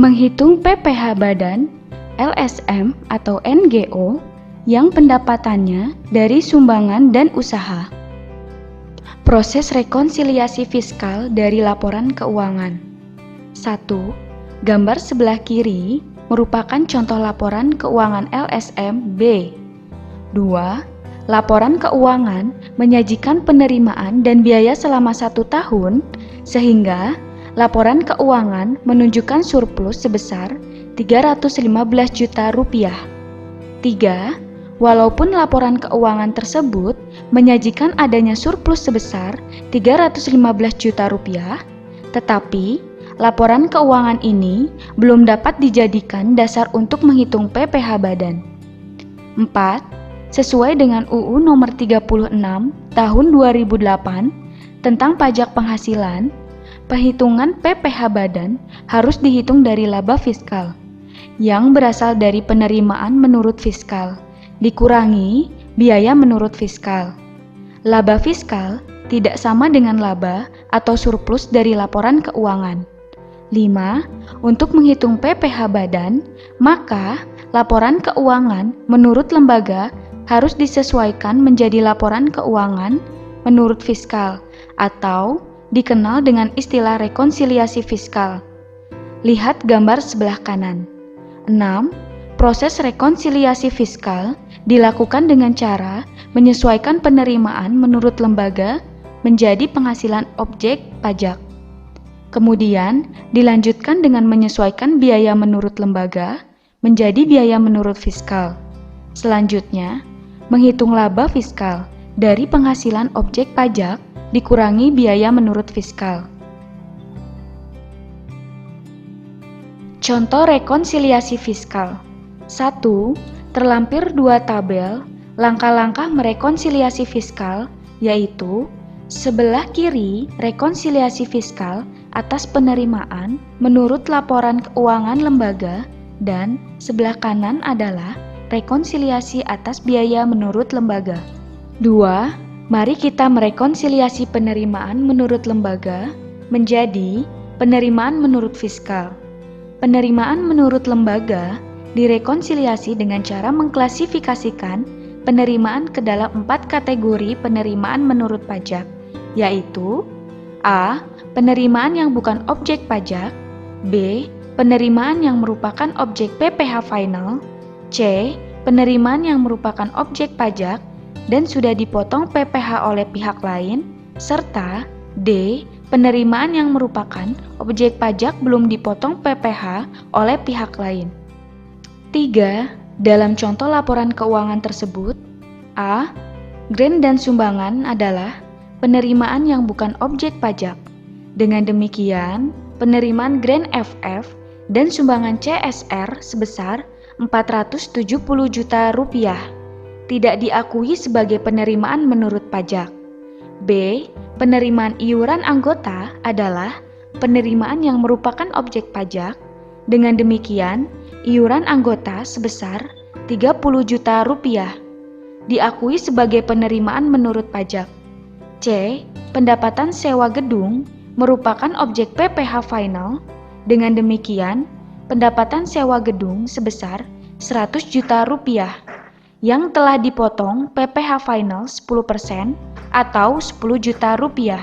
Menghitung PPh badan, LSM atau NGO, yang pendapatannya dari sumbangan dan usaha. Proses rekonsiliasi fiskal dari laporan keuangan. 1. Gambar sebelah kiri merupakan contoh laporan keuangan LSM B. 2. Laporan keuangan menyajikan penerimaan dan biaya selama 1 tahun, sehingga laporan keuangan menunjukkan surplus sebesar 315 juta rupiah. 3. Walaupun laporan keuangan tersebut menyajikan adanya surplus sebesar 315 juta rupiah, tetapi laporan keuangan ini belum dapat dijadikan dasar untuk menghitung PPh badan. 4. Sesuai dengan UU Nomor 36 Tahun 2008 tentang pajak penghasilan, perhitungan PPh badan harus dihitung dari laba fiskal yang berasal dari penerimaan menurut fiskal dikurangi biaya menurut fiskal. Laba fiskal tidak sama dengan laba atau surplus dari laporan keuangan. 5. Untuk menghitung PPh badan, maka laporan keuangan menurut lembaga harus disesuaikan menjadi laporan keuangan menurut fiskal atau dikenal dengan istilah rekonsiliasi fiskal. Lihat gambar sebelah kanan. 6. Proses rekonsiliasi fiskal dilakukan dengan cara menyesuaikan penerimaan menurut lembaga menjadi penghasilan objek pajak. Kemudian dilanjutkan dengan menyesuaikan biaya menurut lembaga menjadi biaya menurut fiskal. Selanjutnya, menghitung laba fiskal dari penghasilan objek pajak dikurangi biaya menurut fiskal. Contoh rekonsiliasi fiskal. 1. Terlampir 2 tabel langkah-langkah merekonsiliasi fiskal, yaitu sebelah kiri rekonsiliasi fiskal atas penerimaan menurut laporan keuangan lembaga dan sebelah kanan adalah rekonsiliasi atas biaya menurut lembaga. 2. Mari kita merekonsiliasi penerimaan menurut lembaga menjadi penerimaan menurut fiskal. Penerimaan menurut lembaga direkonsiliasi dengan cara mengklasifikasikan penerimaan ke dalam 4 kategori penerimaan menurut pajak, yaitu A. Penerimaan yang bukan objek pajak, B. Penerimaan yang merupakan objek PPh final, C. Penerimaan yang merupakan objek pajak dan sudah dipotong PPh oleh pihak lain, serta D. Penerimaan yang merupakan objek pajak belum dipotong PPh oleh pihak lain. 3. Dalam contoh laporan keuangan tersebut, A. Grant dan sumbangan adalah penerimaan yang bukan objek pajak. Dengan demikian, penerimaan grant FF dan sumbangan CSR sebesar 470 juta rupiah tidak diakui sebagai penerimaan menurut pajak. B. Penerimaan iuran anggota adalah penerimaan yang merupakan objek pajak. Dengan demikian, iuran anggota sebesar 30 juta rupiah diakui sebagai penerimaan menurut pajak. C. Pendapatan sewa gedung merupakan objek PPh final. Dengan demikian, pendapatan sewa gedung sebesar 100 juta rupiah yang telah dipotong PPh final 10% atau 10 juta rupiah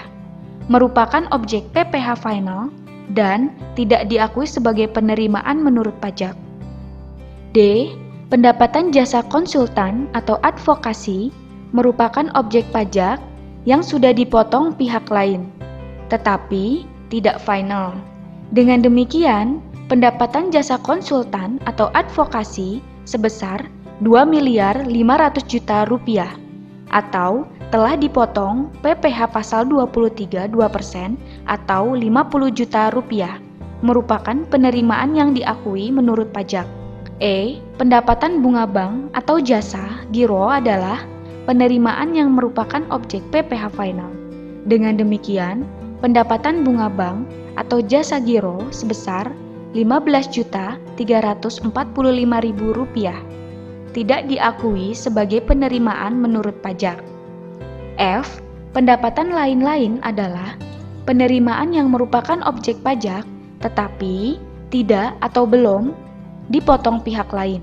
merupakan objek PPh final dan tidak diakui sebagai penerimaan menurut pajak. D. Pendapatan jasa konsultan atau advokasi merupakan objek pajak yang sudah dipotong pihak lain, tetapi tidak final. Dengan demikian, pendapatan jasa konsultan atau advokasi sebesar 2.500.000 juta rupiah atau telah dipotong PPh pasal 23 2% atau 50 juta rupiah merupakan penerimaan yang diakui menurut pajak. E. Pendapatan bunga bank atau jasa giro adalah penerimaan yang merupakan objek PPh final. Dengan demikian, pendapatan bunga bank atau jasa giro sebesar 15.345.000 rupiah tidak diakui sebagai penerimaan menurut pajak. F. Pendapatan lain-lain adalah penerimaan yang merupakan objek pajak tetapi tidak atau belum dipotong pihak lain,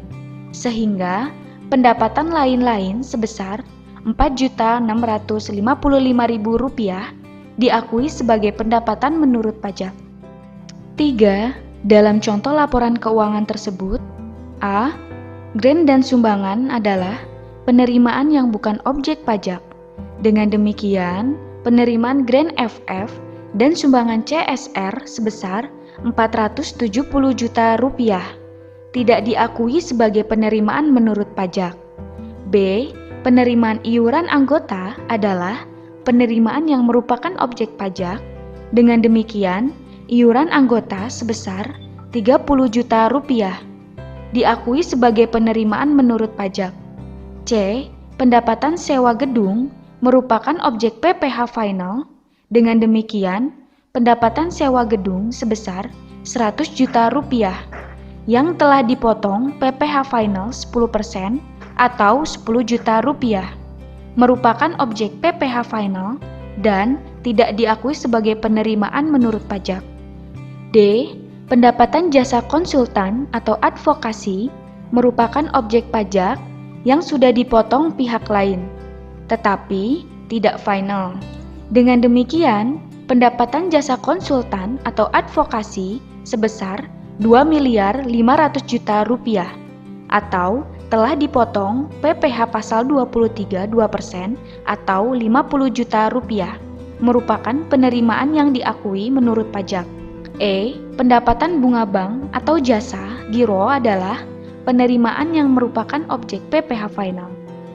sehingga pendapatan lain-lain sebesar Rp4.655.000 diakui sebagai pendapatan menurut pajak. 3. Dalam contoh laporan keuangan tersebut, A. Grant dan sumbangan adalah penerimaan yang bukan objek pajak. Dengan demikian, penerimaan grant FF dan sumbangan CSR sebesar Rp470 juta tidak diakui sebagai penerimaan menurut pajak. B. Penerimaan iuran anggota adalah penerimaan yang merupakan objek pajak. Dengan demikian, iuran anggota sebesar Rp30 juta diakui sebagai penerimaan menurut pajak. C. Pendapatan sewa gedung merupakan objek PPh final. Dengan demikian, pendapatan sewa gedung sebesar Rp100 juta yang telah dipotong PPh final 10% atau Rp10 juta merupakan objek PPh final dan tidak diakui sebagai penerimaan menurut pajak. D. Pendapatan jasa konsultan atau advokasi merupakan objek pajak yang sudah dipotong pihak lain, tetapi tidak final. Dengan demikian, pendapatan jasa konsultan atau advokasi sebesar Rp2.500 juta atau telah dipotong PPh pasal 23 2% atau Rp50 juta merupakan penerimaan yang diakui menurut pajak. E. Pendapatan bunga bank atau jasa giro adalah penerimaan yang merupakan objek PPh final.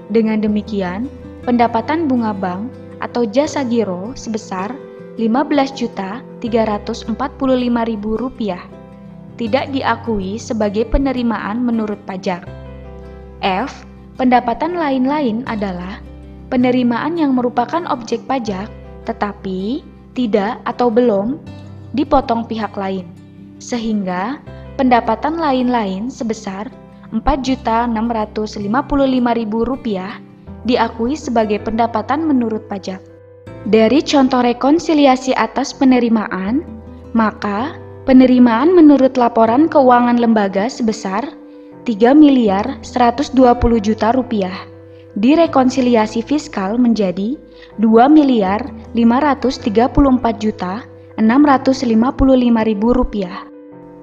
Dengan demikian, pendapatan bunga bank atau jasa giro sebesar Rp15.345.000 tidak diakui sebagai penerimaan menurut pajak. F. Pendapatan lain-lain adalah penerimaan yang merupakan objek pajak tetapi tidak atau belum dipotong pihak lain, sehingga pendapatan lain-lain sebesar Rp4.655.000 diakui sebagai pendapatan menurut pajak. Dari contoh rekonsiliasi atas penerimaan, maka penerimaan menurut laporan keuangan lembaga sebesar Rp3.120 juta direkonsiliasi fiskal menjadi Rp2.534.655.000.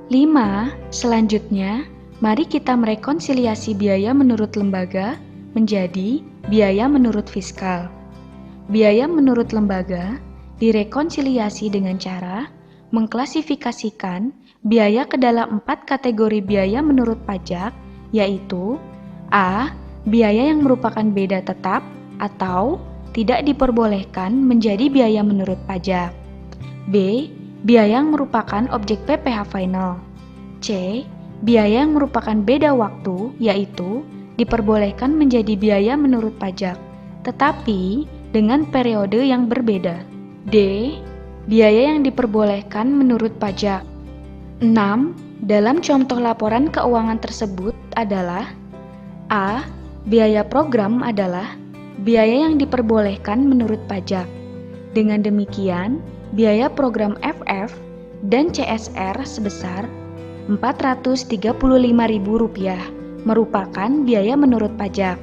5. Selanjutnya, mari kita merekonsiliasi biaya menurut lembaga menjadi biaya menurut fiskal. Biaya menurut lembaga direkonsiliasi dengan cara mengklasifikasikan biaya ke dalam 4 kategori biaya menurut pajak, yaitu A. Biaya yang merupakan beda tetap atau tidak diperbolehkan menjadi biaya menurut pajak. B. Biaya yang merupakan objek PPh final. C. Biaya yang merupakan beda waktu, yaitu diperbolehkan menjadi biaya menurut pajak, tetapi dengan periode yang berbeda. D. Biaya yang diperbolehkan menurut pajak. 6. Dalam contoh laporan keuangan tersebut adalah A. Biaya program adalah biaya yang diperbolehkan menurut pajak. Dengan demikian, biaya program FF dan CSR sebesar Rp435.000 merupakan biaya menurut pajak.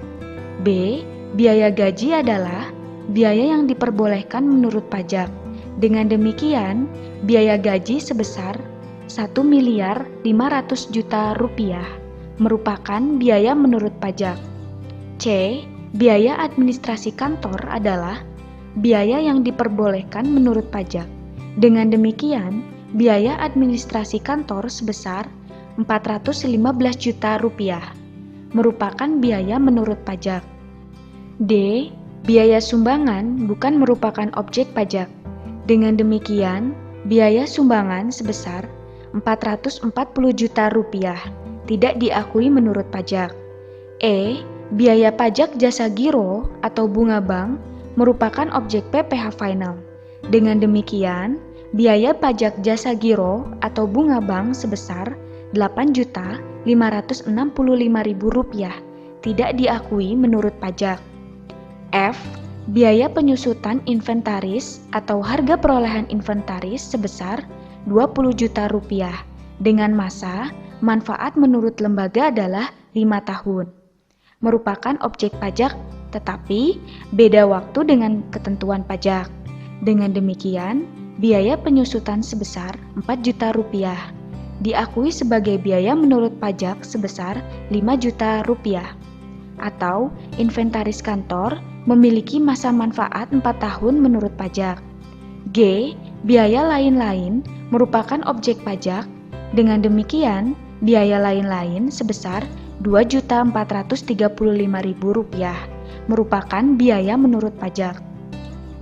B. Biaya gaji adalah biaya yang diperbolehkan menurut pajak. Dengan demikian, biaya gaji sebesar Rp1.500.000 merupakan biaya menurut pajak. C. Biaya administrasi kantor adalah biaya yang diperbolehkan menurut pajak. Dengan demikian, biaya administrasi kantor sebesar Rp415 juta merupakan biaya menurut pajak. D. Biaya sumbangan bukan merupakan objek pajak. Dengan demikian, biaya sumbangan sebesar Rp440 juta tidak diakui menurut pajak. E. Biaya pajak jasa giro atau bunga bank merupakan objek PPh final. Dengan demikian, biaya pajak jasa giro atau bunga bank sebesar Rp8.565.000 tidak diakui menurut pajak. F. Biaya penyusutan inventaris atau harga perolehan inventaris sebesar Rp20 juta dengan masa manfaat menurut lembaga adalah 5 tahun. Merupakan objek pajak tetapi beda waktu dengan ketentuan pajak. Dengan demikian, biaya penyusutan sebesar 4 juta rupiah diakui sebagai biaya menurut pajak sebesar 5 juta rupiah. Atau inventaris kantor memiliki masa manfaat 4 tahun menurut pajak. G. Biaya lain-lain merupakan objek pajak. Dengan demikian, biaya lain-lain sebesar Rp2.435.000 merupakan biaya menurut pajak.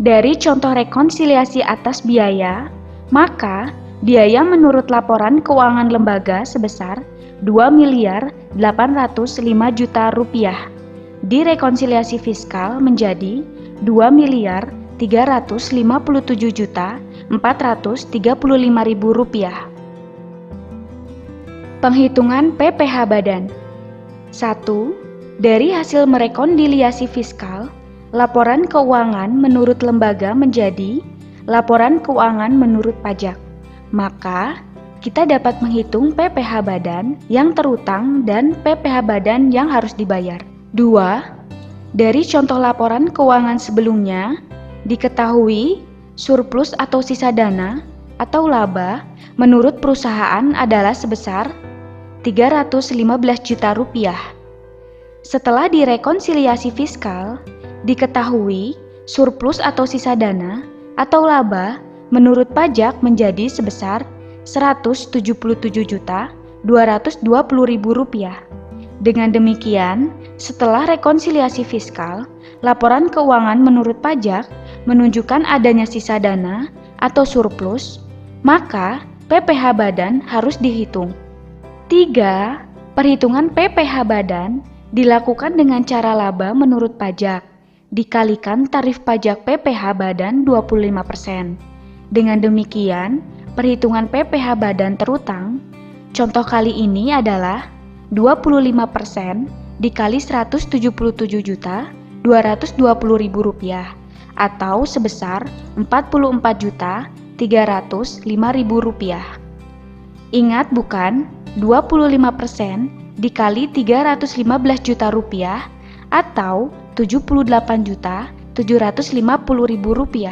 Dari contoh rekonsiliasi atas biaya, maka biaya menurut laporan keuangan lembaga sebesar Rp2.805.000.000 direkonsiliasi fiskal menjadi Rp2.357.435.000. Penghitungan PPh Badan. 1. Dari hasil merekonsiliasi fiskal, laporan keuangan menurut lembaga menjadi laporan keuangan menurut pajak. Maka, kita dapat menghitung PPh Badan yang terutang dan PPh Badan yang harus dibayar. 2. Dari contoh laporan keuangan sebelumnya, diketahui surplus atau sisa dana atau laba menurut perusahaan adalah sebesar Rp315 juta. Setelah direkonsiliasi fiskal, diketahui surplus atau sisa dana atau laba menurut pajak menjadi sebesar Rp177.220.000. Dengan demikian, setelah rekonsiliasi fiskal, laporan keuangan menurut pajak menunjukkan adanya sisa dana atau surplus, maka PPh Badan harus dihitung. 3. Perhitungan PPh Badan dilakukan dengan cara laba menurut pajak, dikalikan tarif pajak PPh Badan 25%. Dengan demikian, perhitungan PPh Badan terutang, contoh kali ini adalah 25% dikali Rp177.220.000 atau sebesar Rp44.305.000. Ingat bukan 25% dikali Rp315 juta atau Rp78.750.000.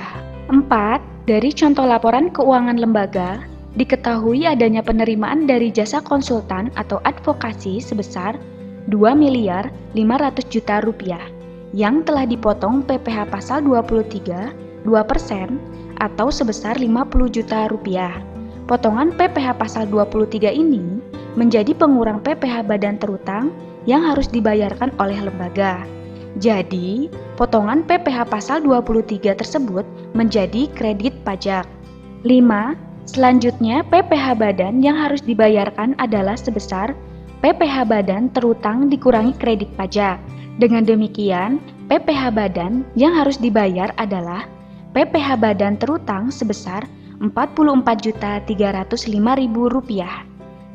4. Dari contoh laporan keuangan lembaga, diketahui adanya penerimaan dari jasa konsultan atau advokasi sebesar Rp2.500.000.000 yang telah dipotong PPh pasal 23, 2% atau sebesar Rp50 juta. Potongan PPh pasal 23 ini menjadi pengurang PPh Badan terutang yang harus dibayarkan oleh lembaga. Jadi, potongan PPh pasal 23 tersebut menjadi kredit pajak. 5. Selanjutnya, PPh Badan yang harus dibayarkan adalah sebesar PPh Badan terutang dikurangi kredit pajak. Dengan demikian, PPh Badan yang harus dibayar adalah PPh Badan terutang sebesar Rp44.305.000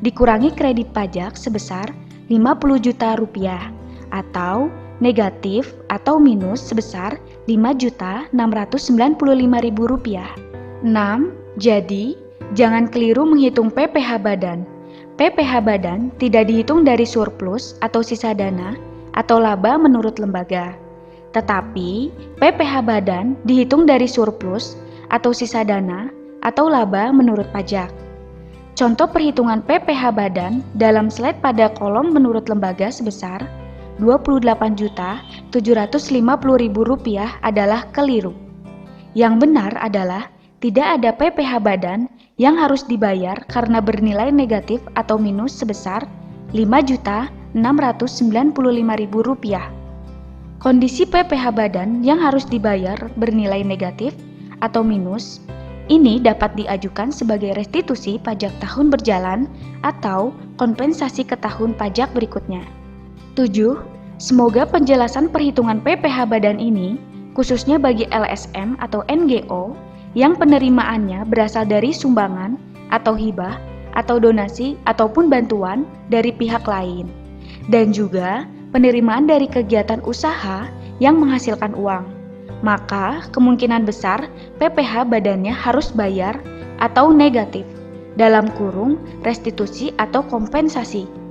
dikurangi kredit pajak sebesar Rp50 juta atau negatif atau minus sebesar Rp5.695.000. 6. Jadi, jangan keliru menghitung PPh Badan. PPh Badan tidak dihitung dari surplus atau sisa dana atau laba menurut lembaga. Tetapi, PPh Badan dihitung dari surplus atau sisa dana atau laba menurut pajak. Contoh perhitungan PPh Badan dalam slide pada kolom menurut lembaga sebesar Rp28.750.000 adalah keliru. Yang benar adalah tidak ada PPh Badan yang harus dibayar karena bernilai negatif atau minus sebesar Rp5.695.000. Kondisi PPh Badan yang harus dibayar bernilai negatif atau minus ini dapat diajukan sebagai restitusi pajak tahun berjalan atau kompensasi ke tahun pajak berikutnya. 7. Semoga penjelasan perhitungan PPh Badan ini, khususnya bagi LSM atau NGO, yang penerimaannya berasal dari sumbangan atau hibah atau donasi ataupun bantuan dari pihak lain, dan juga penerimaan dari kegiatan usaha yang menghasilkan uang, maka kemungkinan besar PPh Badannya harus bayar atau negatif. dalam kurung restitusi atau kompensasi.